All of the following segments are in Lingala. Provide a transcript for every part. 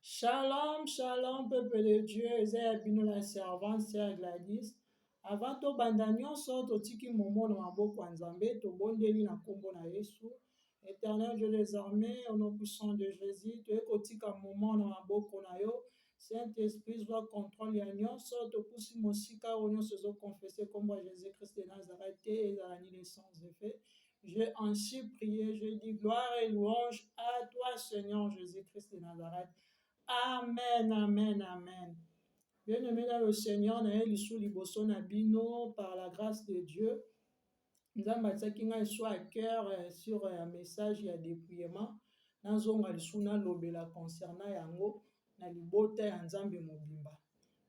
Shalom, shalom, peuple de Dieu, Ezebino la servante, Sœur Gladys. Avant to banda nyonso totiki momo na maboko ya Nzambe, tobondeli na kombo na Yesu. Éternel Dieu des armées, au nom puissant de Jésus, toyekotika momo na maboko na yo. Saint-Esprit, soit contrôle ya nyonso, topusi mosika o nyonso zo confesser kombo ya Jésus-Christ de Nazareth et la naissance de fait. J'ai ainsi prié, je dis gloire et louange à toi, Seigneur Jésus-Christ de Nazareth. Amen, amen, amen. Bien-aimé dans le Seigneur, na lisu liboso na bino par la grâce de Dieu. Nzambe atiaki ngai soit à cœur sur un message ya dépouillement. Nazonga lisu na lobela concernant yango na libota ya Nzambe mobimba.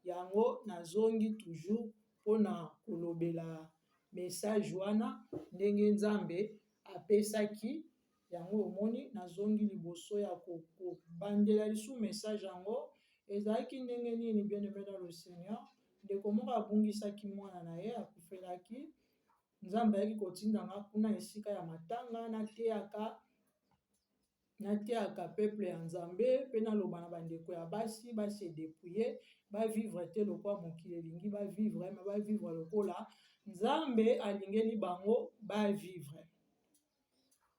Yango nazongi toujours pona kolobela message wana ndenge Nzambe apesaki. Yango omoni nazongi liboso ya kobandela lisu message yango ezalaki ndenge nini bien-aimé dans le Seigneur. Ndeko moko abungisaki mwana na ye akufelaki. Nzambe ayaki kotindanga kuna esika ya matanga nateyaka peuple ya Nzambe mpe naloba na bandeko ya basi base dépouiller bavivre te lokola mokili elingi bavivre me bavivre lokola Nzambe alingeli bango bavivre.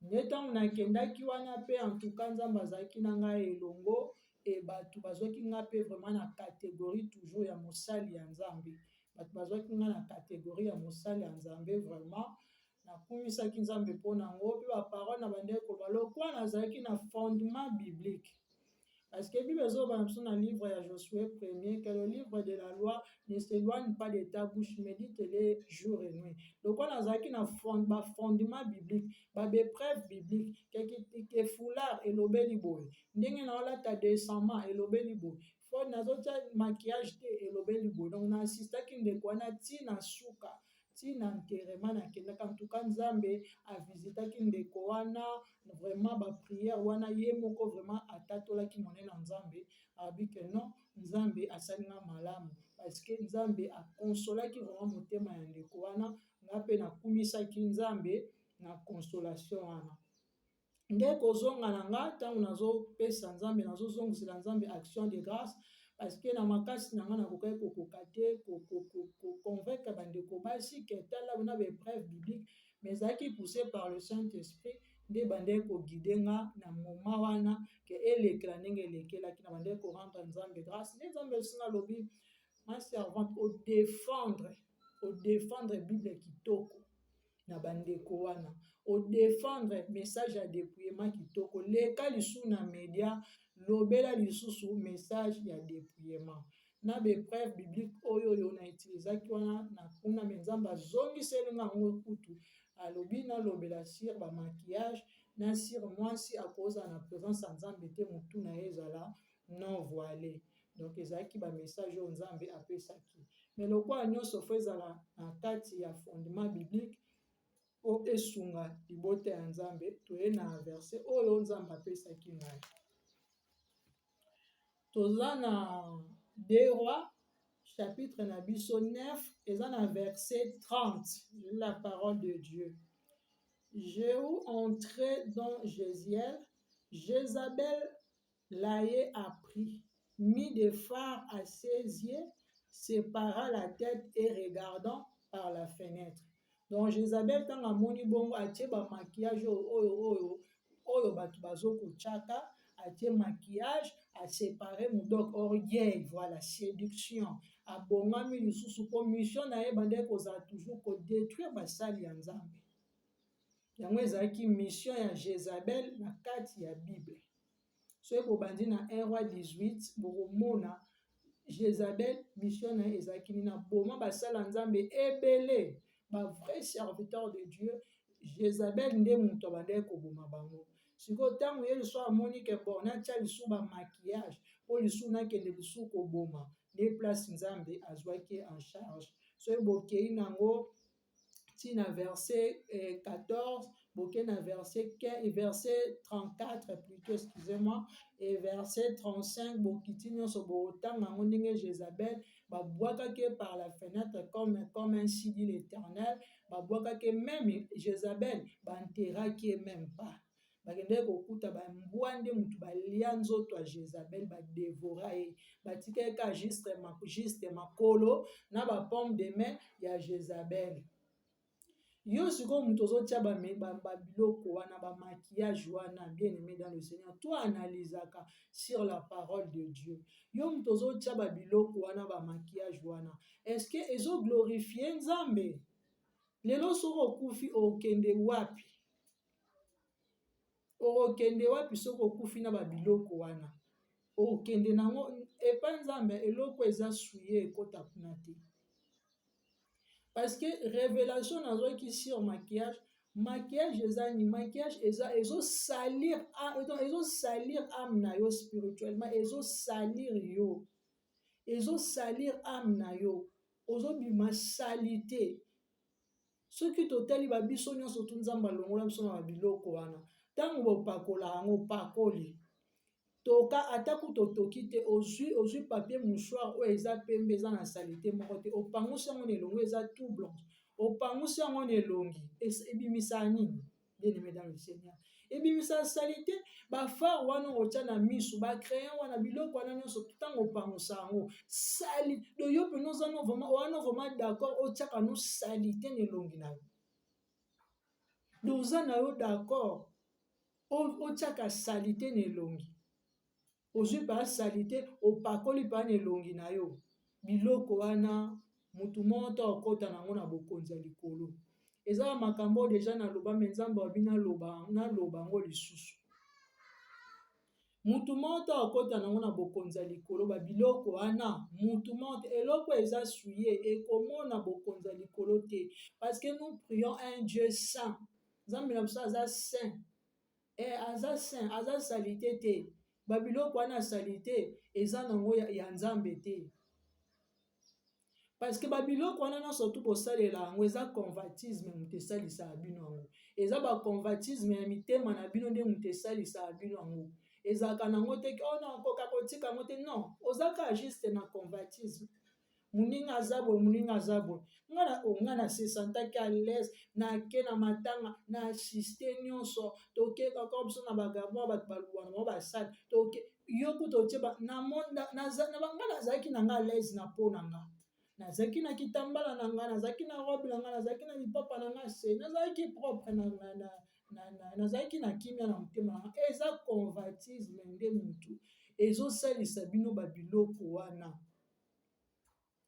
Nde ntango nakendaki wana mpe antuka Nzambe azalaki na ngai elongo e bato bazwaki nga mpe vraiment na catégorie toujours ya mosali ya Nzambe. Bato bazwaki nga na catégorie ya mosali ya Nzambe vraiment nakumisaki Nzambe mpo nango mpe baparole na bandeko koloba lokola nazalaki na fondement biblique. Parce que Bible ezoba na biso na livre ya Josué 1er que le livre de la loi ne s'éloigne pas de ta bouche, médite-le jour et nuit. Donc on azaki na fondement biblique, ba preuve biblique, que foulard elobeli boy. Ndenge na olata décemment elobeli boy. Faut nazota maquillage te elobeli boy. Donc na assistaki ndeko wana tina suka. Tina enterrement nakendaka en tout cas Nzambe a visitaki ndeko wana vraiment ba prière wana ye moko vraiment atatolaki monene na Nzambe abi que non Nzambe asalinga malamu parce que Nzambe a consolaki vraiment motema ya ndeko wana nga pe nakumisaki Nzambe na consolation wana. Nde kozonga na nga ntango nazopesa Nzambe nazozongisela Nzambe action de grâce parce que na makasi na nga nakokaki kokoka te convaincre bandeko basi ke tala na baépreuve biblique mais ezalaki poussé par le Saint-Esprit nde bandeko koguide nga na moma wana ke elekela ndenge elekelaki na bandeko rendre Nzambe grâce. Nde Nzambe esinga lobi ma servante au défendre Bible kitoko na bandeko wana au défendre message ya dépouillement kitoko leka lisu na média lobela lisusu message ya dépouillement na baépreuve biblique oyo na utilisaki wana na kuna me Nzambe azongiseli nga yango kutu alobi nalobela sur ba maquillage na sur mwasi akoza na présence ya Nzambe te mutu na ye ezala non voilé. Donc ezalaki ba message oyo Nzambe apesaki mais lokola nyonso fo ezala na kati ya fondement biblique o esunga libota ya Nzambe toye na verset oyo Nzambe apesaki ngai. Toza na 2 Rois chapitre na biso 9 eza na verset 30. La parole de Dieu. Jéhu entrait dans Jéziel, Jézabel l'ayait appris, mit des phares à ses yeux, sépara la tête et regardant par la fenêtre. Donc Jézabel tanga moni bongo atie ba maquillage oyo bato bazokotiaka atie maquillage a séparer donc orgueil, voilà, séduction abongami lisusu po mission na ye bande kozala toujours ko détruire basali ya Nzambe. Yango ezalaki mission ya Jézabel na kati ya Bible. Soki bobandi na 1 Roi 18 bokomona Jézabel mission na ezalaki na boma basala Nzambe ebele ba vrai serviteur de Dieu. Jézabel nde muto bande koboma bango. Siko tango ye liso amoni ke bon natia lisu ba maquillage po lisu nakende lisu koboma de place Nzambe azwaki en charge. Soki bokei nango tina verset 14 boke na verset 15 verset 34 plutôt excusez-moi et verset 35 bokiti nyonso botanga ngo ndenge Jézabel babwakaki par la fenêtre comme ainsi dit l'Éternel babwakaki même Jézabel banteraki même pas. bakende kokuta bambwa nde mutu balia nzoto ya Jezabel badevora ye batika eka juste makolo na bapomme de main ya Jezabel. Yo sikoyo mutu ozotia babiloko wana bamaquillage wana bien aimé dans le Seigneur, toi analysaka sur la parole de Dieu. Yo mutu ozotia babiloko wana bamaquillage wana, est-ce que ezoglorifie Nzambe? Lelo soko okufi okende wapi? Okende wapi soko okufi na babiloko wana? Okende nango epa Nzambe eloko eza suye ekota kuna te. Parce que révélation nazwaki sur maquillage ezani maquillage ezo salir âme na yo spirituellement, ezo salir âme na yo, ozo bima salité. Soki totali babiso nyonso tu Nzambe alongola biso na babiloko wana, ntango bopakola yango pakoli toka atako totoki te, ozwi papier mouchoir oyo eza pembe eza na salite moko te, opangusi yango na elongi eza tout blanche, opangusi yango na elongi ebimisa nini? Bien-aimé dans le Seigneur, ebimisa salite. Bafar wana otya na misu, bacrayon wana biloko wana nyonso ntango opangusa yango sali do yo mpe nozana wana vraiment d'accord otyaka no salite na elongi na yo, doza na yo d'accord otyaka salite na elongi, ozwi pa salite opakoli pa na elongi na yo, biloko wana mutu moko okota nango na bokonzi ya likolo. Eza makambo deja naloba me Nzambe abi naloba yango lisusu. Mutu moko okota nango na bokonzi ya likolo, babiloko wana mutu moko eloko eza suye ekomona bokonzi ya likolo te, parce que nous prions un Dieu saint. Nzambe na biso aza saint, aza salite te. Babiloko wana salite eza nango ya Nzambe te. Parce que babiloko wana nyonso tu bosalela yango eza convoitisme mutu esalisaka bino yango, eza baconvoitisme ya mitema na bino nde mutu esalisaka bino yango, ezalaka nango te okoka kotika yango te, non, ozaka juste na convoitisme. Muninga aza boye nga na se sentaki à l'aise nake na matanga na assiste nyonso toke kaka biso na bagabo bato balubana mo basali toke yo kuta otie nga nazalaki na nga à l'aise na po na nga, nazalaki na kitambala na nga, nazalaki na robe na nga, nazalaki na lipapa na nga se, nazalaki propre nazalaki na kimia na motema na nga. Eza convoitisme nde mutu ezosalisa bino babiloko wana.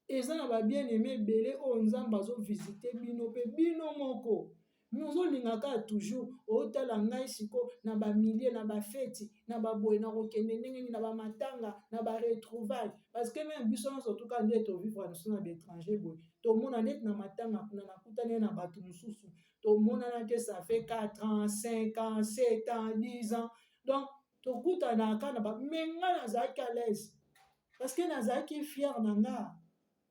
Eza na ba bien-aimé ebele oyo Nzambe azovisite bino mpe bino moko ozolingaka toujours otala ngai siko na bamilie na bafeti na baboye na kokende ndenge nini na bamatanga na baretrouvaille, parce que même biso nyonso tuka nde tovivre biso na baétranger boye tomona neti na matanga kuna nakutani na bato mosusu tomonana ke ça fait 4 ans 5 ans 7 ans 10 ans, donc tokutanaka na mais nga nazalaki à l'aise parce que nazalaki fier na nga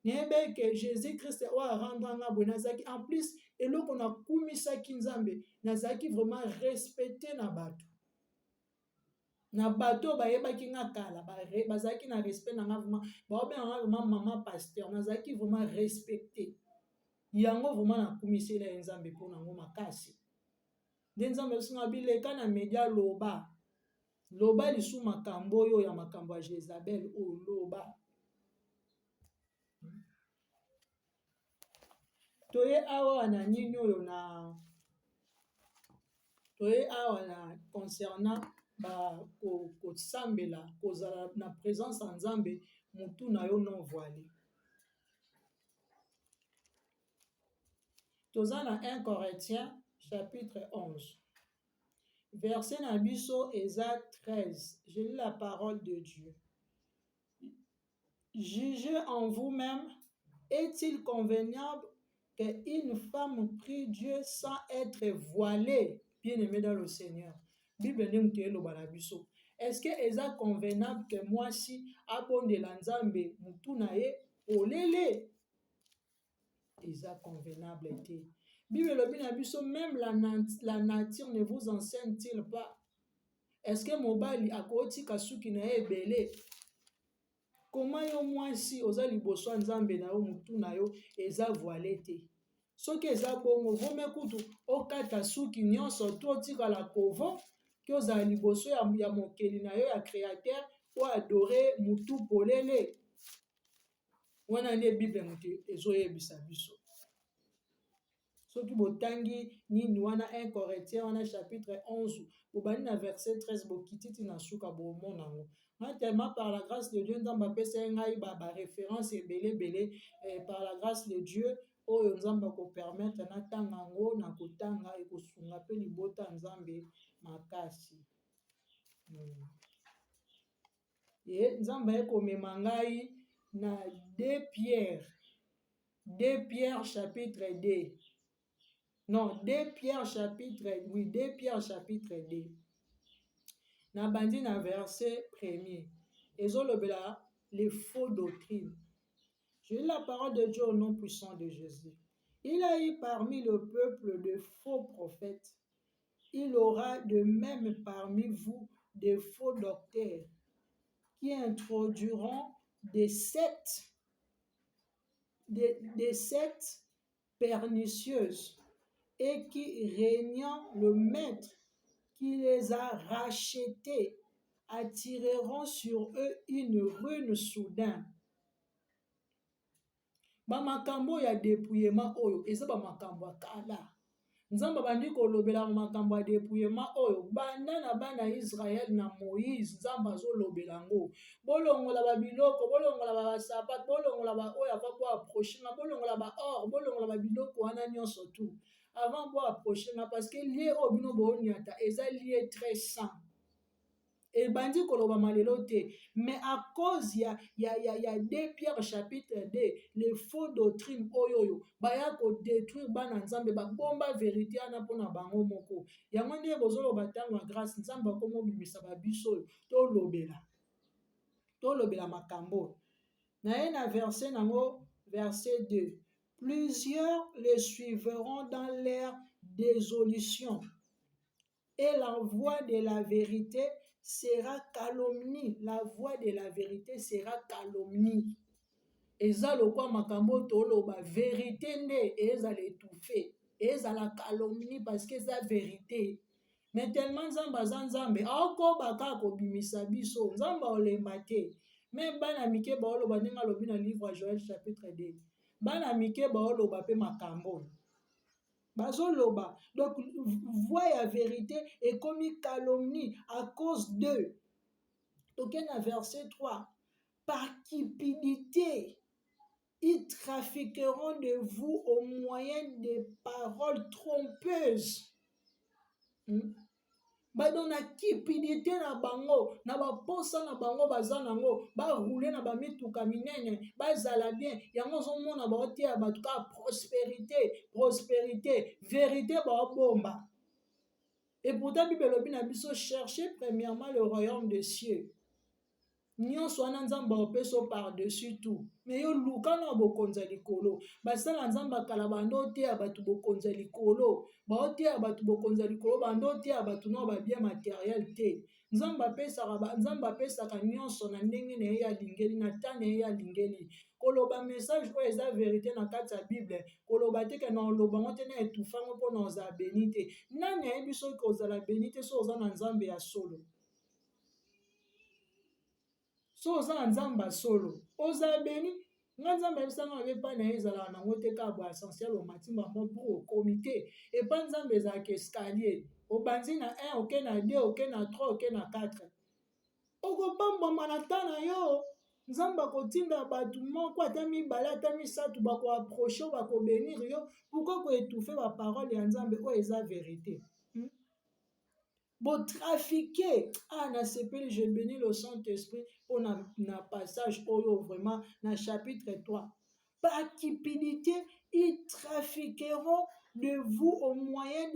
nayebe ke Jésus-Christ oyo arendanga boye, nazalaki en plus eloko nakumisaki Nzambe, nazalaki vraiment respecté na bato bayebaki nga kala bazalaki na respect na nga vraiment, baobenganga vraiment mama pasteur, nazalaki vraiment respecté yango, vraiment nakumisela ye Nzambe mpo nango makasi. Nde Nzambe bisinga bileka na media loba lisu makambo oyo ya makambo ya Jezabel oyo loba. Toye awa na nini oyo toye awa na concernant kosambela kozala na présence ya Nzambe mutu na yo non voilé. Toza na 1 Corinthiens chapitre 11 verset na biso eza 13. Je lis la parole de Dieu. Jugez en vous-même, est-il convenable qu'une femme prie Dieu sans être voilée? Bien-aimé dans le Seigneur, Bible biso. Est-ce que est convenable que moi si abondela Nzambe mutu na ye olele? Eza convenable te. Bible lobi na biso, même la nature ne vous enseigne-t-il pas? Est-ce que mobali akotika suki na ye ebele? Comment yo mwasi oza liboso ya Nzambe na yo mutu na yo eza voilé te? Soki eza bongo vome kutu okata suki nyonso to otikala kovo ki ozala liboso ya mokeli na yo ya créateur po adore mutu polele. Wana nde Bible moto ezoyebisa biso. Soki botangi nini wana 1 Corinthiens wana chapitre 11 bobani na verset 13 bokititi na suka bomona yango. Tellement par la grâce de Dieu nzambe apesa ngai ba référence ebele par la grâce de Dieu oyo nzambe akopermettre natanga yango na kotanga ekosunga mpe libota nzambe makasi. Nzambe ekomema ngai na 2 Pierre chapitre 2. Non, 2 Pierre chapitre 2. Na bandi na verset 1er. Ezolobela les faux doctrines. Je lis la parole de Dieu au nom puissant de Jésus. Il a eu parmi le peuple de faux prophètes. Il aura de même parmi vous des faux docteurs qui introduiront des sectes pernicieuses et qui, régnant le maître qui les a rachetés, attireront sur eux une ruine soudain. Bamakambo ya dépouillement oyo eza bamakambo kala. Nzamba bandi kolobela makambo ya dépouillement oyo banda na bana Israël na Moïse nzamba azolobela ngo bolongola ba biloko bolongola ba sapato bolongola ba oyo ava po approcher na bolongola ba or bolongola ba biloko wana nyonso tout avant po approcher na parce que lié oyo bino boniata eza lié très saint. Et bandi koloba malelo te, mais à cause ya 2 Pierre chapitre 2 les faux doctrines oyoyo baya ko détruire bana nzambe ba bomba vérité ana pona bango moko yango nde bozoloba tango grâce nzambe akomo bimisa ba biso to lobela makambo na ye na verset nango verset 2. Plusieurs les suivront dans leur désolution et la voix de la vérité sera calomnie. La voix de la vérité sera calomnie. Eza lokwa makambo toloba vérité nde ezala étouffé, ezala calomnie parce que eza vérité. Mais tellement nzambe aza nzambe akoba kaka kobimisa biso nzambe olemba te. Mais bana mike baoloba ndenge alobi na livre ya Joël chapitre 2. Bana mike baoloba pe makambo bazoloba. Donc voix ya vérité est comme calomnie à cause d'eux. Donc dans verset 3, par cupidité ils trafiqueront de vous au moyen de paroles trompeuses. Bado na cupidité na bango na baposa na bango baza nango ba rouler na ba mituka minene bazala bien yango zomona ba otia batuka prospérité vérité ba bomba. Et pourtant Bible lobi na biso cherchez premièrement le royaume des cieux. Nyonso wana nzambe opeso par-dessus tout. Mais yo luka na bokonza likolo. Basala nzambe kala bando te ya batu bokonza likolo. Ba ote batu bokonza likolo bando te ya batu no ba bien matériel te. Nzambe apesaka nyonso na ndenge na ye ya lingeli na tane ye ya lingeli. Koloba message oyo eza vérité na kati ya Bible. Koloba te ke na oloba ngo te na etufango mpo na oza béni te. Nani ayebi soki ozala béni te so oza na nzambe ya solo? So oza na nzamba solo oza beni nga nzamba ebisanga bepa na ye ezalaka nango te ka bo essentiel omatimba mo pour comité epa nzambe ezalaka escalier obanzi na 1 oke na 2 oke na 3 oke na 4 okopambwama na ta na yo nzambe akotinda bato moko ata mibale ata misato bakoaproche bakobenir yo pourkoi koétouffe baparole ya nzambe oyo eza vérité. Bon trafiquer nasepeli je bénis le Saint-Esprit pour na passage oyo vraiment na chapitre 3. Par cupidité ils trafiqueront de vous au moyen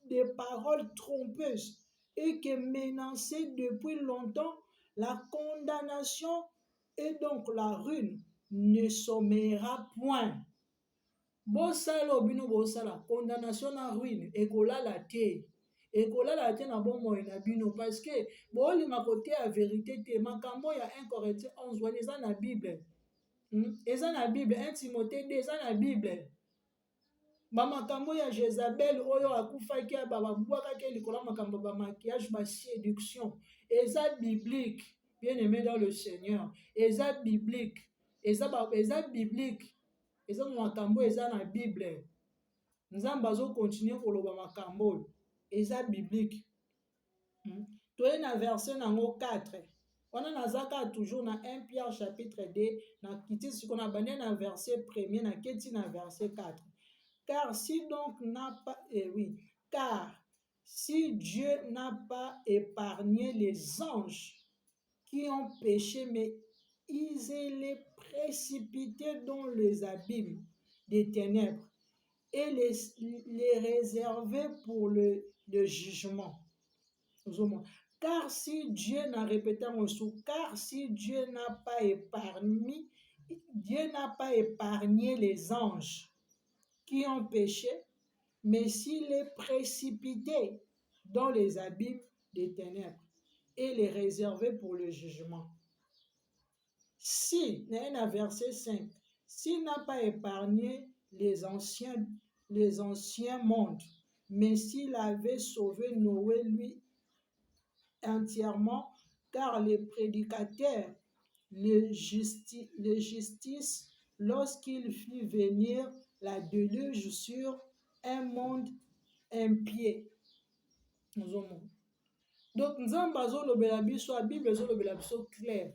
de paroles trompeuses et que menacez depuis longtemps la condamnation et donc la ruine ne sommera point. Bosala obino bosala condamnation na ruine ekolala te. Ekolala te na bomoi na bino parce que bolinga kote ya vérité te makambo ya 1 Corinthiens 11 wana eza na Bible. Eza na Bible 1 Timothée 2 eza na Bible. bamakambo ya Jezabel oyo akufaki bababwakaki likolo makambo maquillage séduction eza biblique bien aimé dans le Seigneur eza biblique eza biblique eza makambo eza na Bible nzambe azokontinue koloba makambo oyo eza biblique toye na verset nango 4 wana nazaka toujours na 1 Pierre chapitre 2 na kiti siko na bande na verset 1er na keti na verset 4 car si Dieu n'a pas épargné les anges qui ont péché, mais ils les précipités dans les abîmes des ténèbres et les réservés pour le jugement. Car si Dieu n'a répété en dessous, car si Dieu n'a pas épargné les anges qui ont péché, mais s'il les précipité dans les abîmes des ténèbres et les réservé pour le jugement. Si, dans verset 5, s'il n'a pas épargné les anciens mondes, mais s'il avait sauvé Noé, lui, entièrement, car les prédicateurs, les justices, lorsqu'il fit venir la déluge sur un monde impie. Donc, nzambe azolobela biso, la Bible azolobela biso clair.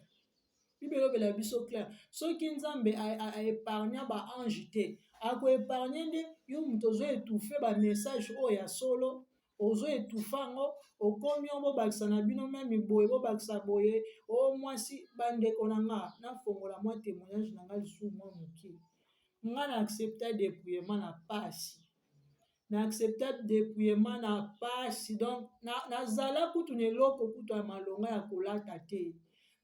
Bible azolobela biso clair. Soki nzambe a épargné ba ange te, ako épargné nde yo muto zo étouffer ba message o ya solo, ozo étouffa ngo, okomi o bobakisa na bino même boye bobakisa boye, o mwasi bandeko na nga, na fongola mwa témoignage na nga lisusu mwa mokie. Nga na accepta dépouillement na pasi. Na accepta dépouillement na pasi. Donc, nazala kutu neloko kutu ya malonga ya kolata te.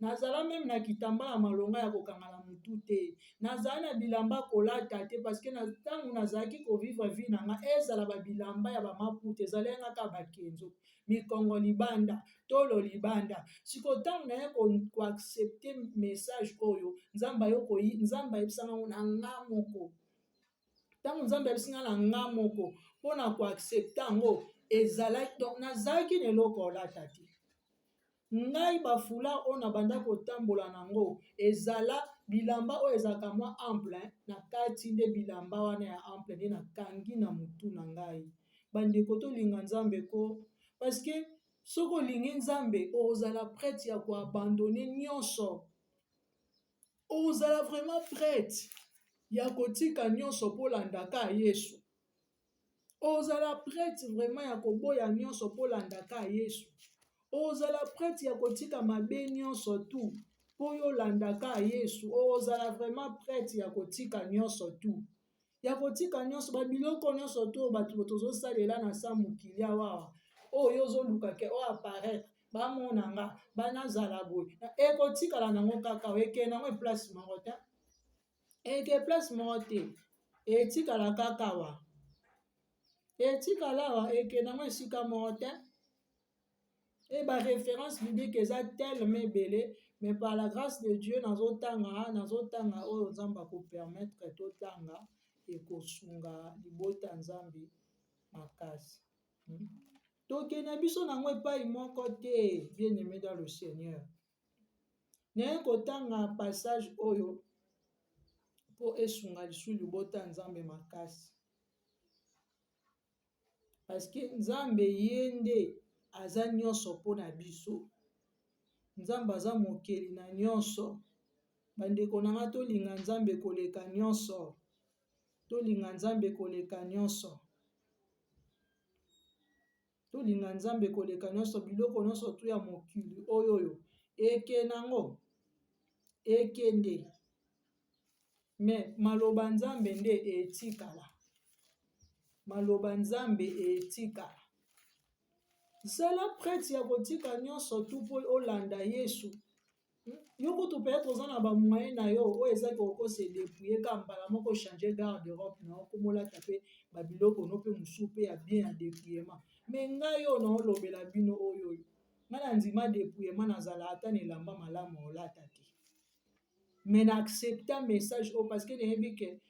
Nazala même na kitamba na malonga ya kokanga na mutu te. Nazala na bilamba kolata te parce que tangu nazalaki kovivre vie na nga ezala ba bilamba ya ba maputa ezala ngaka bakenzo. Mikongo libanda, tolo libanda. Siko tangu na ye ko accepter message oyo, nzamba yebisanga na nga moko. Tangu nzamba yebisanga na nga moko, pona ko accepter ngo ezalaki donc nazalaki neloko olata te. Ngai bafula oyo na banda kotambola nango ezala bilamba oyo ezalaka mwa ample na kati nde bilamba wana ya ample nde nakangi na mutu na ngai. Bandeko tolinga nzambe ko parce que soko olingi nzambe ozala prête ya koabandone nyonso, ozala vraiment prête ya kotika nyonso mpo landaka Yesu, ozala prête vraiment ya koboya nyonso mpo landaka Yesu, ozala prête ya kotika mabe nyonso tu mpo yolandaka Yesu, ozala vraiment prête ya kotika nyonso tu, ya kotika nyonso babiloko nyonso tu bato tozosalela na sa mokili awa oyo ozolukake oyo apparaître bamona nga banazala boye ekotikala nango kaka eke nango place moko te, eke place moko te, etikala kaka wa, etikala wa, eke nango esika moko te. Et ba référence biblique eza tellement ebele, mais par la grâce de Dieu nazotanga oyo nzamba ko permettre totanga ekosunga libota nzambe makasi. Tokende biso nango epai moko te, bien aimé dans le Seigneur. Naye kotanga passage oyo po esunga lisu libota nzambe makasi. Parce que nzambe yende aza nyonso mpona biso. Nzambe aza mokeli na nyonso. Bandeko na nga tolinga nzambe koleka nyonso. Tolinga nzambe koleka nyonso. Tolinga nzambe koleka nyonso biloko nyonso tu ya mokili oyo eke nango ekende. Mais maloba nzambe nde etikala. Maloba nzambe etikala. Zala prêtre ya kotika nyonso tu po olanda Yesu. Yo kutu peut-être oza na ba moyen na yo oyo ezaki okose dépouiller ka mbala moko changer garde-robe na okomola tape ba biloko no pe musu pe ya bien ya dépouillement. Mais ngai yo na olobela bino oyo. Ngana ndima dépouillement nazala ata nelamba malamu olata te. Mais na accepter message o parce que neyebi ke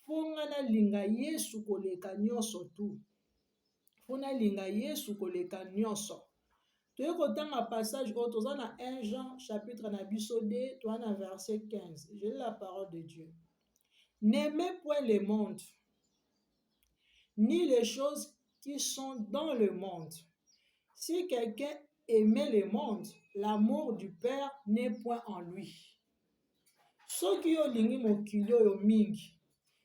fonga na linga Yesu koleka nyonso tu. Fonga linga Yesu koleka nyonso. Tu kotanga passage autre, toza na 1 Jean chapitre na biso 2, toi na verset 15. Je lis la parole de Dieu. N'aimez point le monde, ni les choses qui sont dans le monde. Si quelqu'un aimait le monde, l'amour du Père n'est point en lui. Soki olingi mokili oyo mingi,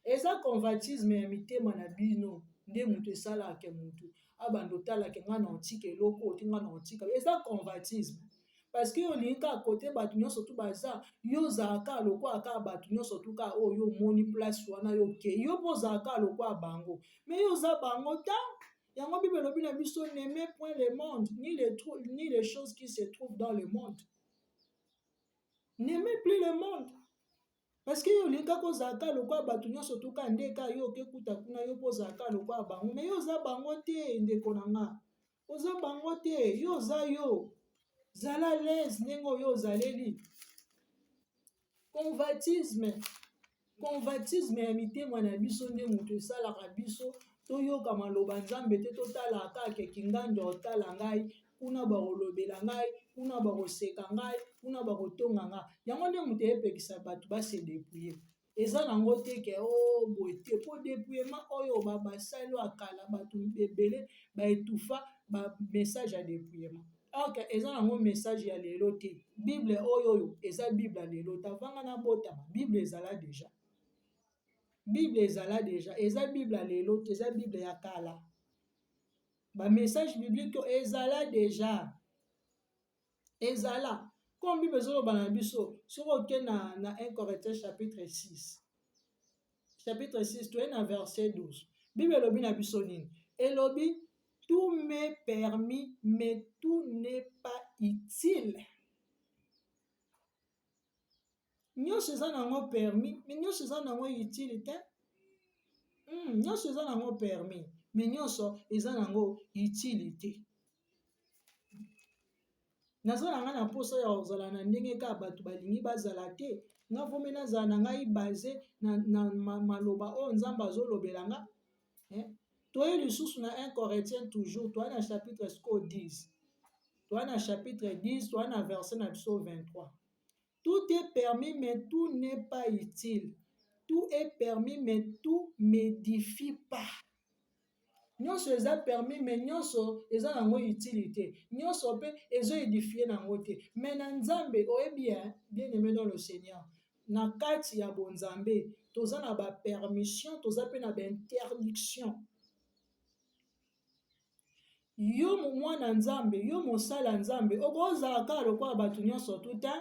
eza convoitisme ya mitema na bino, nde mutu esalaka mutu abanda otalaka nga na otika eloko oti nga na otika, eza convoitisme. Parce que olingi kaka kote bato nyonso tu baza, yo ozalaka lokola kaka bato nyonso tu kaka oyo omoni place wana yo ke yo mpo ozalaka lokola bango, mais yo oza bango ta. Yango Bible elobi na biso, n'aimez point le monde, ni les choses qui se trouvent dans le monde. N'aimez plus le monde. Parce que yo linga kozalaka lokola bato nyonso tu kaka nde kaka yo okekuta kuna yo mpo ozalaka lokola bango, mais yo oza bango te ndeko na nga. Oza bango te, yo oza yo. Zala lese ndenge oyo ozaleli. Convoitisme ya mitema na biso nde moto esalaka biso toyoka maloba Nzambe te, totalaka kaka kinganja otala ngai, kuna bakolobela ngai, kuna bakoseka ngai, kuna bakotonga ngai. Yango nde moto epekisa bato base dépouiller. Eza nango te ke o boye te, po dépouillement oyo basali akala bato ebele baetufa ba message ya dépouillement. Ok, eza nango message ya lelo te. Bible oyo eza Bible ya lelo te. Avanga na botama, Bible ezala deja. Bible ezala deja, eza Bible ya lelo te, eza Bible ya kala. Ba message biblique ezala deja. Ezala. Comme Bible ezoloba na biso, soko ke na 1 Corinthiens chapitre 6. Chapitre 6, tu es na verset 12. Bible elobi na biso nini? Elobi, tout m'est permis, mais tout n'est pas utile. Nyonso eza nango permis, mais nyonso eza nango utile te. Nyonso eza nango permis, mais nyonso eza nango utilité. Naza na nga na poso ya ozala na ndenge kaka bato balingi bazala te. Nga vomi nazala na ngai basé na maloba oyo Nzambe azolobela nga. Toye lisusu na 1 Corinthiens toujours, toi na chapitre 10. Toi na chapitre 10, toi na verset na biso 23. Tout est permis, mais tout n'est pas utile. Tout est permis, mais tout m'édifie pas. Nyonso eza permis, mais nyonso eza nango utilité. Nyonso pe ezo édifier nango te. Mais na Nzambe oyebi bien aimé dans le Seigneur. Na kati ya bonzambe, toza na ba permission, toza pe na ba interdiction. Yo mwana Nzambe, yo mosala Nzambe, okozala kaka lokola bato nyonso tu te.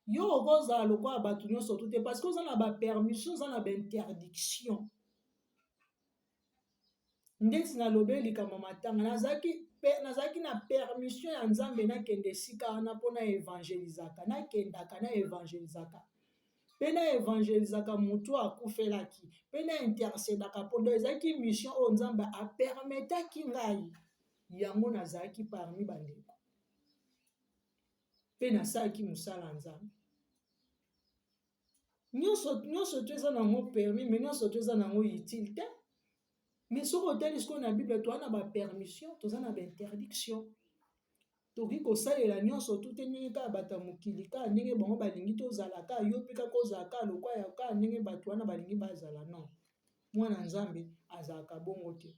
Yo okozala lokola bato nyonso tu te, parce que oza na ba permission, oza na ba interdiction. Ndeti nalobeli likambo matanga, nazalaki na permission ya Nzambe nakende esika wana mpo na evangelizaka, nakendaka na evangelizaka. Mpe na evangelizaka motu akufelaki, mpe na intercedaka mpo ezalaki mission oyo Nzambe apermetaki ngai. Yango nazalaki parmi bandeko. Mpe nasalaki mosala Nzambe. Nyonso to eza nango permis, mais nyonso to eza nango utile te. Mais soki otali sikoyo na Bible toza na ba permission, toza na ba interdiction. Tokoki kosalela nyonso tu te ndenge kaka bato ya mokili kaka ndenge bango balingi tozala kaka yo mpe kaka ozala kaka lokola kaka ndenge bato wana balingi bazala. Non, mwana Nzambe azalaka bongo te.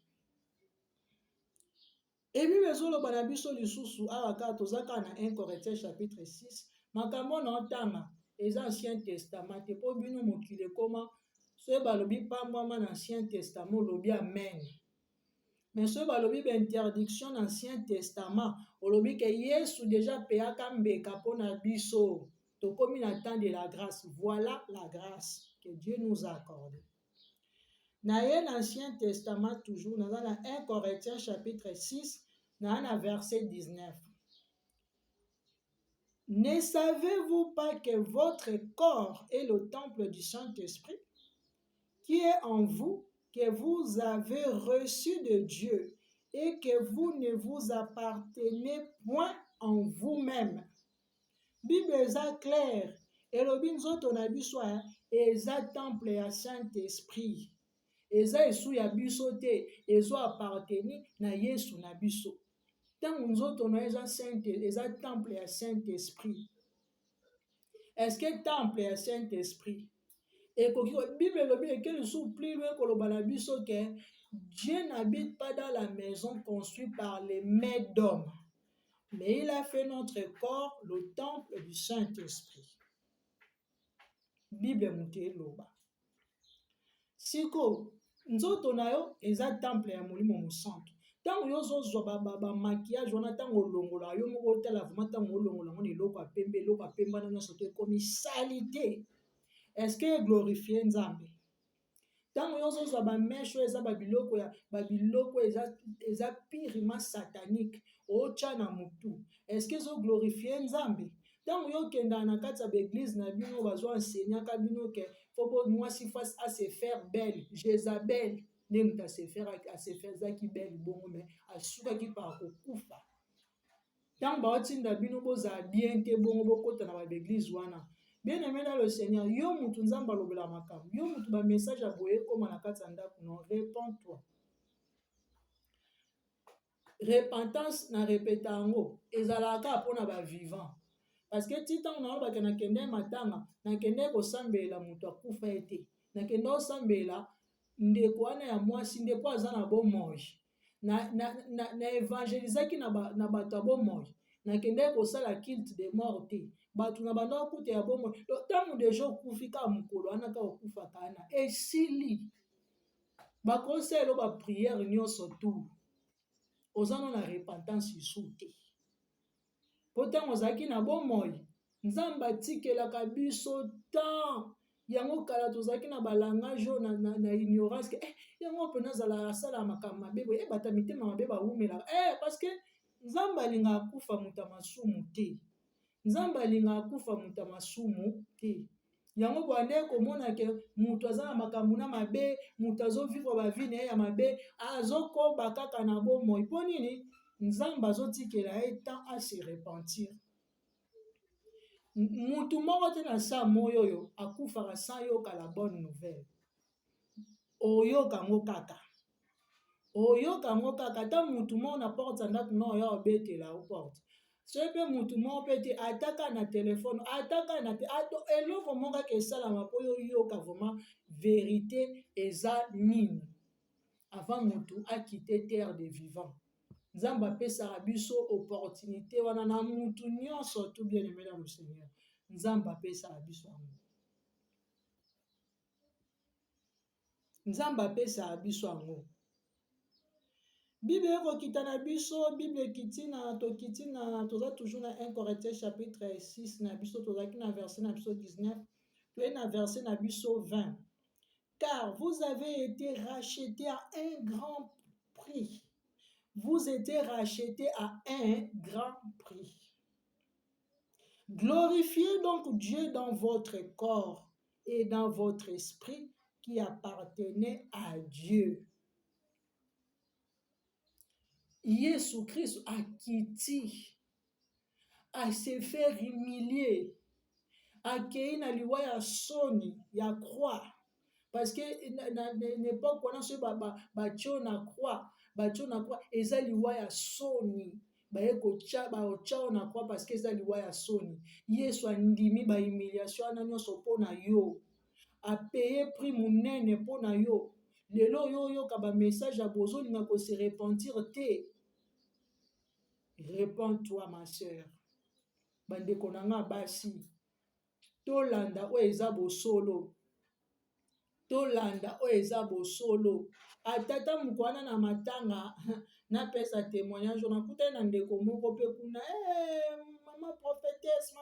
Bible ezoloba na biso lisusu awa kaka toza kaka na 1 Corinthiens chapitre 6. Makambo na otanga eza Ancien Testament te, po bino mokili ekoma soki balobi pambwama na Ancien Testament olobi amen. Mais soki balobi ba interdiction na Ancien Testament olobi ke Yesu déjà peyaka mbeka mpona biso. Tokomi na temps de la grâce. Voilà la grâce que Dieu nous a accordée. Na ye na Ancien Testament toujours, na 1 Corinthiens chapitre 6, na verset 19. Ne savez-vous pas que votre corps est le temple du Saint-Esprit qui est en vous, que vous avez reçu de Dieu et que vous ne vous appartenez point en vous-même? Bible eza claire elobi nzoto na biso eza temple ya Saint-Esprit, eza esu ya biso te, ezo appartenir na Yesu na biso. Ntango nzoto na eza temple ya Saint-Esprit. Est-ce que temple ya Saint-Esprit ekoki Bible elobi ekeli sous plus loin koloba na biso que Dieu n'habite pas dans la maison construite par les mains d'hommes, mais il a fait notre corps le temple du Saint-Esprit. Bible muté loba. Siko nzoto na yo eza temple ya molimo mosantu. Tango yo zozwa ba maquillage wana tango longola yo moko otala vraiment tango olongola ngo eloko ya pembe na nyonso te ekomi salité. Est-ce que glorifier Nzambe? Tango yo zozwa ba mèche eza babiloko eza pirement satanique ocha na mutu. Est-ce que zo glorifier Nzambe? Tango yo kenda na kati ya l'église na bino bazwa enseigner ka bino ke faut moi si face à se faire belle, Jézabel nde se faire zaki belle bongo mais asuka ki par kokufa. Tango baotinda bino boza bien te bongo bokota na ba l'église wana. Bien aimé dans le Seigneur, yo mutu Nzamba lobela makambo, yo mutu ba message a boye koma na kati ya ndako non, répands-toi. Repentance na répéta yango ezalaka mpona ba vivant. Parce que ti ntango na olobaka na kende matanga na kende kosambela mutu akufa ete na kende osambela ndeko wana ya mwasi nde po aza na bomoi na evangelizaki na bato ya bomoi na kende kosala culte de mort te bato na banda okuta ya bomoi ntango deja okufi ka mokolo wana ka okufa kana esili bakoselo bapriere nyonso tu oza na repentance isu te. Po ntango ozalaki na bomoi Nzambe atikelaka biso temps yango kala tozalaki na balangage na ignorance yango mpe nazala asala makambo mabe boye bata mitema mabe bawumela parce que Nzambe alingaka akufa mutu masumu te. Nzambe alingaka akufa mutu masumu te. Yango bwande komona ke mutu aza na makambo na mabe mutu azovivre ba vie na ye ya mabe azokoba kaka na bomoi mpo nini Nzambe azotikela ye temps à se repentir. Mutu moko te na saa moyo oyo akufaka sans yoka la bonne nouvelle. Oyoka ngo kaka ta mutu moko na porte ndako na oya obetela o porte. Sope mutu moko pete ataka na telefone ataka na eloko moko ke esalama po yoka vraiment vérité eza nini avant mutu akite terre de vivant. Nzambe apesaka biso opportunité wana na mutu nyonso tout bien aimé dans le Seigneur. Nzambe apesaka biso yango. Nzambe apesaka biso yango. Bible ekokita na biso, Bible kitina toza toujours na 1 Corinthiens chapitre 6 na biso tozaki na verset na biso 19 puis na verset na biso 20. Car vous avez été rachetés à un grand prix. Vous étiez rachetés à un grand prix. Glorifiez donc Dieu dans votre corps et dans votre esprit qui appartenait à Dieu. Jésus Christ a quitté, a se fait humilier, a accueilli na liwa ya soni ya croix. Parce que n'époque on a ce batio na croix eza liwa ya soni baye kocha ba ocha na croix parce que eza liwa ya soni. Yesu andimi ba humiliation ana nyonso pona yo a payé prix munene pona yo. Lelo yo ka ba message ya bozolinga ko se repentir te. Répands-toi ma sœur. Bandeko nanga basi. Tolanda o eza bosolo. Tolanda o eza bosolo. Atata mukwana na matanga na pesa témoignage na kuta na ndeko moko pe kuna maman prophétesse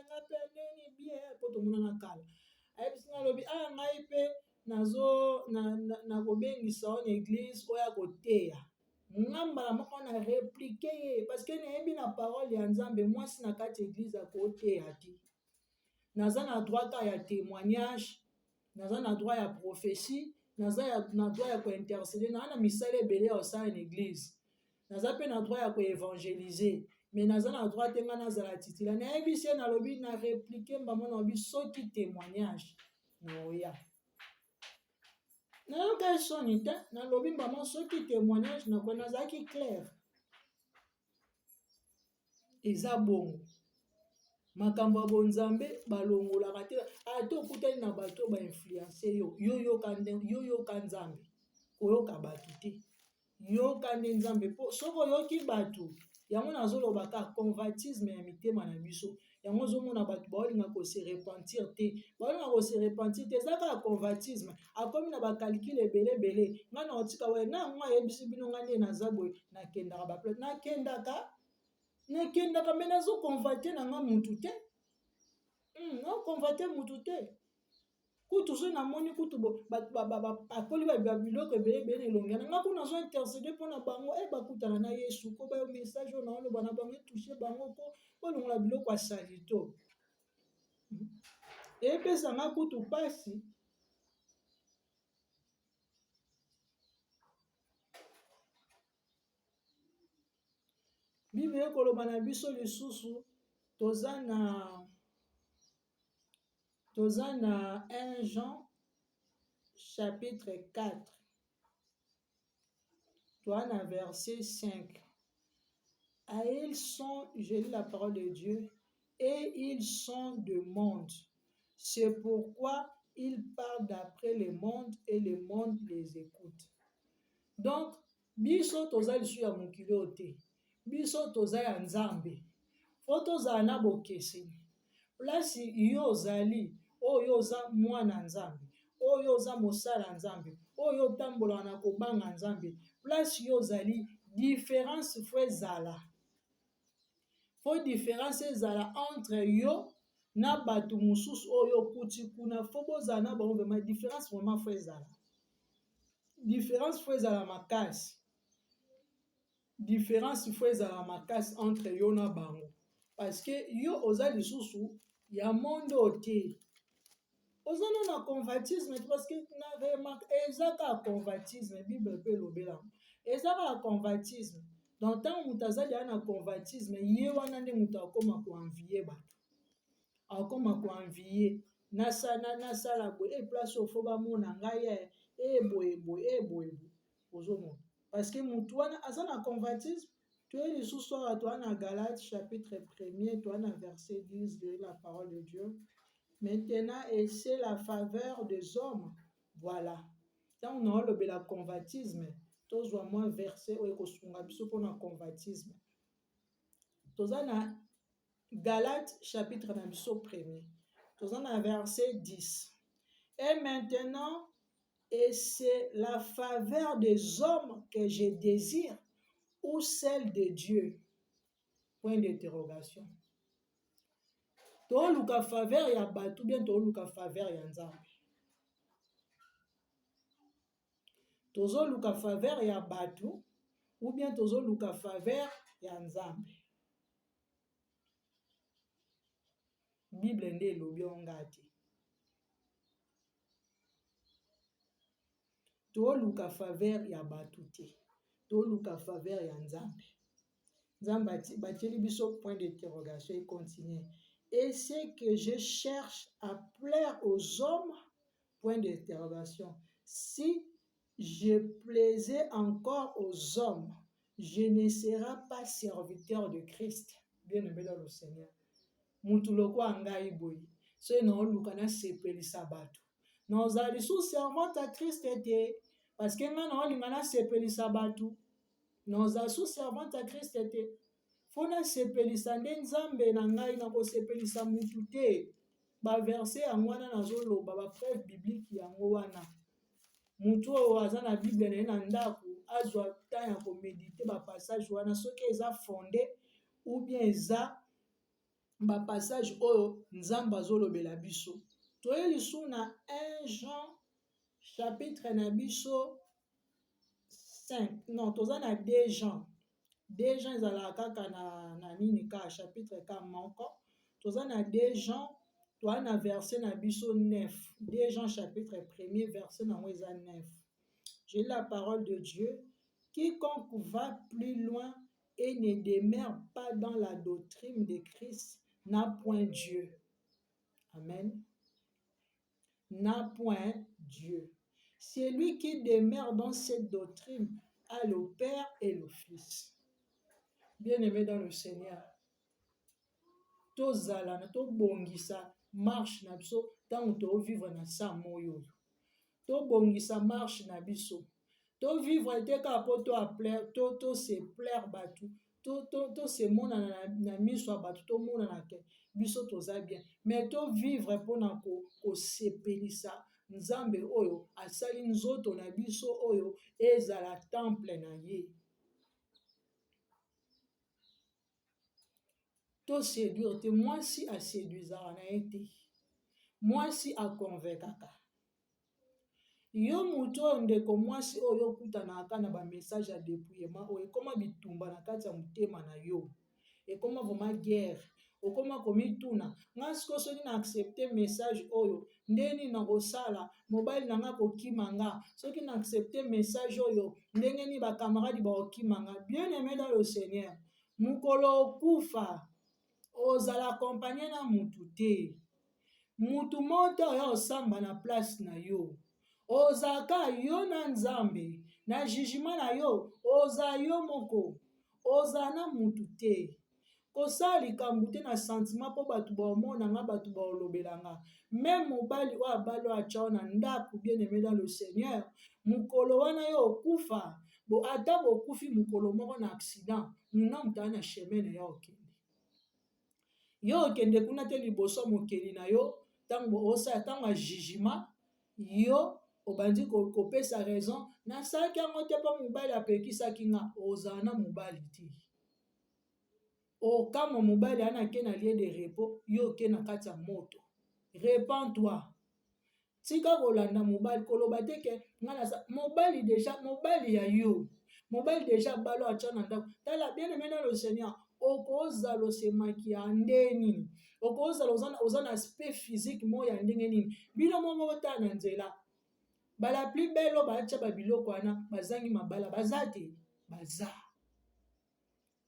na peneni bien poto mona na kala. Ayebisinga lobi ngai pe nazo na kobengisa on église oya koteya. Ngamba moko na répliquer parce que neyebi na parole ya Nzambe mwasi na kati église akoteya ti. Naza na droit ya témoignage, naza na droit ya prophétie, naza na droit ya ko-intercéder, na misala ebele ya osala na église. Naza pe na droit ya ko-évangéliser. mais naza na droit te nga nazala titila nayebi se nalobi na réplique mbamo nalobi soki témoignage na oya nayoka soni te nalobi mbamo soki témoignage na kwa nazalaki clair eza bongo makambo ya bonzambe balongolaka te ate okutani na bato bainfluence yoyoka nzambe koyoka bato te yoka nde nzambe mpo soki oyoki bato yango nazolobaka convatisme ya mitema na biso yango ozomona bato baolinga kose repentir te baolinga kose repentir te eza kaka convatisme akomi na bakalkule ebele ngai na otika waye na yango ayebisi bino ngai nde naza boye nakendaka baplate nakendaka me nazoconvate na nga mutu te nazoconvate mutu te kutu so namoni kutu akoli babiloko ebele elongia na nga kuna nazo intercede mpona bango bakutana na yesu ko bayo message oyo naoloba na bango etouche bango ko balongola biloko ya salito epesa nga kutu mpasi Bible ekoloba na biso lisusu toza na 1 Jean chapitre 4 toi na verset 5 ils sont, je lis la parole de Dieu, et ils sont de monde. C'est pourquoi ils parlent d'après le monde et le monde les écoute. Donc, biso toza lisu ya mokili oyo te. Biso toza ya nzambe. Fo tozala na bokeseni. Place yo ozali, oyo oza mwana nzambe, oyo oza mosala nzambe, oyo otambola na kobanga nzambe. Place yo ozali, différence fo ezala. Fo différence ezala entre yo na bato mosusu oyo okuti kuna fo bozala na bango vraiment différence vraiment fo ezala. Différence fo ezala makasi. Différence fo ezala makasi entre yo na bango. Parce que yo oza lisusu ya monde ote. Oza na convatisme parce que na remarque ezaka convatisme Bible pe lobela. Ezaka convatisme. Dans tant mutu azali na convatisme ye wana nde mutu akoma ko envier bato. Akoma ko envier nasala boye place ofo bamona ngai boye ozomona. Parce que mutu wana aza na convatisme. Tu es lisusu toi na Galates chapitre 1er, toi na verset 10 de la parole de Dieu. Maintenant, et c'est la faveur des hommes. Voilà. Tant on a le convatisme, tous au moins verset où ekosunga biso pour na convatisme. Toza na Galates chapitre na biso 1er. Toza na verset 10. Et maintenant, et c'est la faveur des hommes que je désire ou celle de Dieu? Point d'interrogation. Toluka faveur ya bato bien toluka faveur ya nzambe. Tozoluka faveur ya bato ou bien tozoluka faveur ya nzambe. Bible nde elobi ngati. Toluka faveur ya bato te. Toluka faveur ya nzambe. Nzambe batieli biso point d'interrogation et continue. Et c'est que je cherche à plaire aux hommes, point d'interrogation. Si je plaisais encore aux hommes, je ne serai pas serviteur de Christ. Bien-aimé dans le Seigneur. Mutuloko angai boy. So na oluka na sepelisa bato. Na ozali sous servante à Christ ete parce que nga na olinga na sepelisa bato. Na ozali sous servante à Christ ete fona sepelisa nde nzambe na ngai na kosepelisa mutu te. Ba verset yango wana nazoloba ba preuve biblique yango wana. Mutu oyo aza na Bible na ndako azwa temps ya komedite ba passage wana soki eza fondé ou bien eza ba passage oyo nzambe azolobela biso. Toye lisu na 1 Jean chapitre na biso 5. Non, toza na 2 Jean. 2 Jean ezalaka kaka na nini ka chapitre ka moko. Toza na 2 Jean, toi na verset na biso 9. 2 Jean chapitre 1er verset na 9. J'ai la parole de Dieu. Quiconque va plus loin et ne demeure pas dans la doctrine de Christ n'a point Dieu. Amen. N'a point Dieu. Celui qui demeure dans cette doctrine a le Père et le Fils. Bien-aimé dans le Seigneur, tozala na tobongisa marche na biso ntango tovivre na sa moyo oyo, tobongisa marche na biso, tovivre te kaka mpo tose plaire bato, tose monana na miso ya bato, tomonana ke biso toza bien, mais tovivre mpona kosepelisa nzambe oyo asali nzoto na biso oyo ezala temple na ye. Toséduire te, mwasi aséduisaka na ye te, mwasi akonvekaka. Yo mutu oyo ndeko mwasi oyo okutanaka na bamessage ya dépouillement oyo ekoma bitumba na kati ya motema na yo, ekoma vraiment guerre, okoma komituna nga siko soki na accepte message oyo ndeni na kosala mobali na nga kokima nga, soki na accepte message oyo ndenge ni bakamaradi bakokima nga. Bien aimé dans le Seigneur, mukolo okufa ozala akompagne na mutu te, mutu moto oyo osamba na place na yo, ozalaka yo na nzambe, na jugement na yo oza yo moko, oza na mutu te. Kosala likambo te na sentiment mpo bato baomonanga, bato baolobelanga. Même mobali oyo abali oyo atya na ndako, bien aimé dans le Seigneur, mukolo wana yo okufa, ata bokufi mukolo moko na accident, muna mutala na chemin na yo okende. Yo okende kuna te liboso mokeli na yo, ntango ya jugement, yo obandi kopesa raison, nasalaki yango te mpo mobali apekisaki nga, ozala na mobali te. Okama mobali ana ke na lieu de repos, yo ke na kati ya moto. Repens-toi. Tika kolanda mobali, koloba te ke mobali deja, mobali ya yo, mobali deja balo atya na ndako. Tala bien aimé dans le Seigneur, okozala osemaki ya ndeni, okozala oza na aspect physique mo ya ndenge nini, bino mo botala na nzela. Bala pli belo batya babiloko wana bazangi mabala, baza te, baza.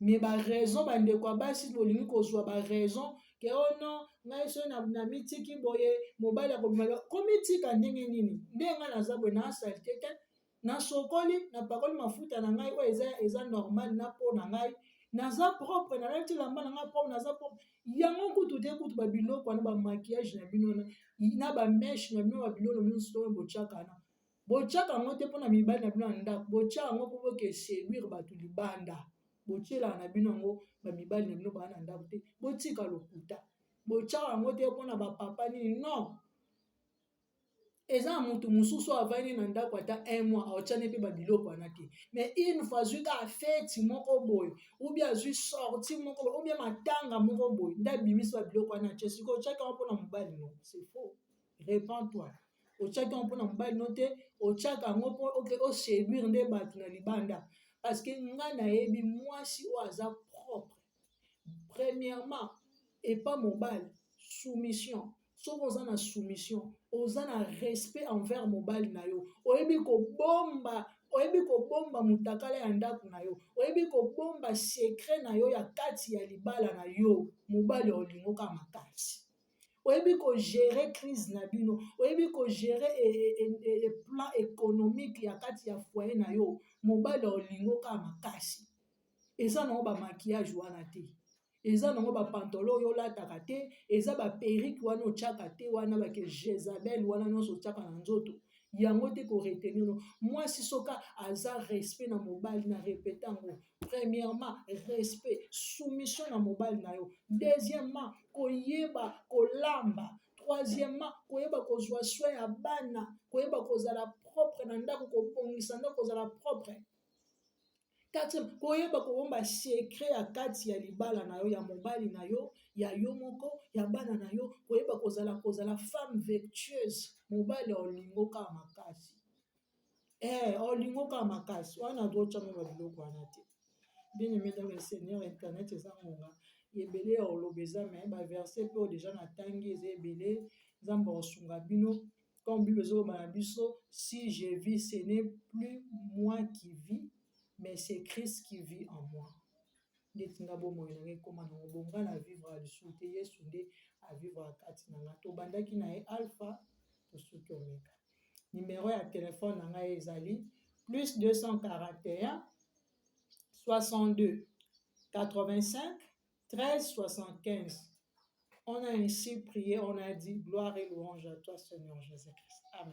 Mais ba raison bandeko ya basi bolingi kozwa ba raison ke ono ngai so na mitiki boye mobali akomela komitika ndenge nini, ndenga naza boye na salite te, na sokoli na pakoli mafuta na ngai oyo eza normal na po na ngai, naza propre, nalati lamba na ngai propre, naza propre. Yango kutu te kutu babiloko wana ba maquillage na bino na ba mèche na bino babiloko bino so botyaka na botyaka yango te mpona mibali na bino na ndako, botyaka yango mpo boke séduire bato libanda. Botyelaka na bino yango bamibali na bino baa na ndako te, botika lokuta. Botyaka yango te mpona bapapa nini, non. Eza na mutu mosusu avandi na ndako ata 1 mois aotyane mpe babiloko wana te, mais une fois azwi kaka feti moko boye, ou bien azwi sorti moko boye, ou bien matanga moko boye, nde abimisi babiloko wana te. Sikoyo otyaki yango mpona mobali no, c'est faux. Repens-toi. Otyaki yango mpona mobali no te, otyaka yango mpo oséduire nde bato na libanda. Parce que nga nayebi mwasi oyo aza propre. Premièrement, et pas mobali, soumission. Soki oza na soumission, oza na respect envers mobali na yo, oyebi kobomba mutakala ya ndako na yo, oyebi kobomba secret na yo ya kati ya libala na yo, mobali olingoka makasi. Oyebi kogere crise na bino, oyebi kogere plan économique ya kati ya foyer na yo, mobali olingoka makasi. Eza nango ba maquillage wana te, eza nango ba pantalon oyo olataka te, eza ba perruque wana otyaka te, wana bake Jezabel wana nyonso otyaka na nzoto, yango te ko retenir no. Mwasi soka aza respect na mobali, na répéter yango. Premièrement, respect, soumission na mobali na yo. Deuxièmement, koyeba kolamba. Troisièmement, koyeba kozwa soin ya bana, koyeba kozala propre na ndako, kobongisa ndako kozala propre. Quatrième, koyeba kobomba secret ya kati ya libala na yo, ya mobali na yo, ya yo moko, ya bana na yo, koyeba kozala femme vertueuse, mobali olingoka makasi. Olingoka makasi, wana dotyanga babiloko wana te. Bien aimé dans le Seigneur, internet eza ngonga, ebele ya oloba eza me baverset mpe oyo deja na tangi eza ebele, nzambe osunga bino. Comme Bible ezoloba na biso, si je vis, ce n'est plus moi qui vis, mais c'est Christ qui vit en moi. ndeti nga bomoi na ngai ekóma nango bonga na vivre ya lisusu te yesu nde avivre ya kati na nga tobandaki na ye alpha tosuki omeka. Numéro ya telefone na ngai ezali plus 241 62 85 13 75. On a ainsi prié, on a dit gloire et louange à toi Seigneur Jésus-Christ. Amen.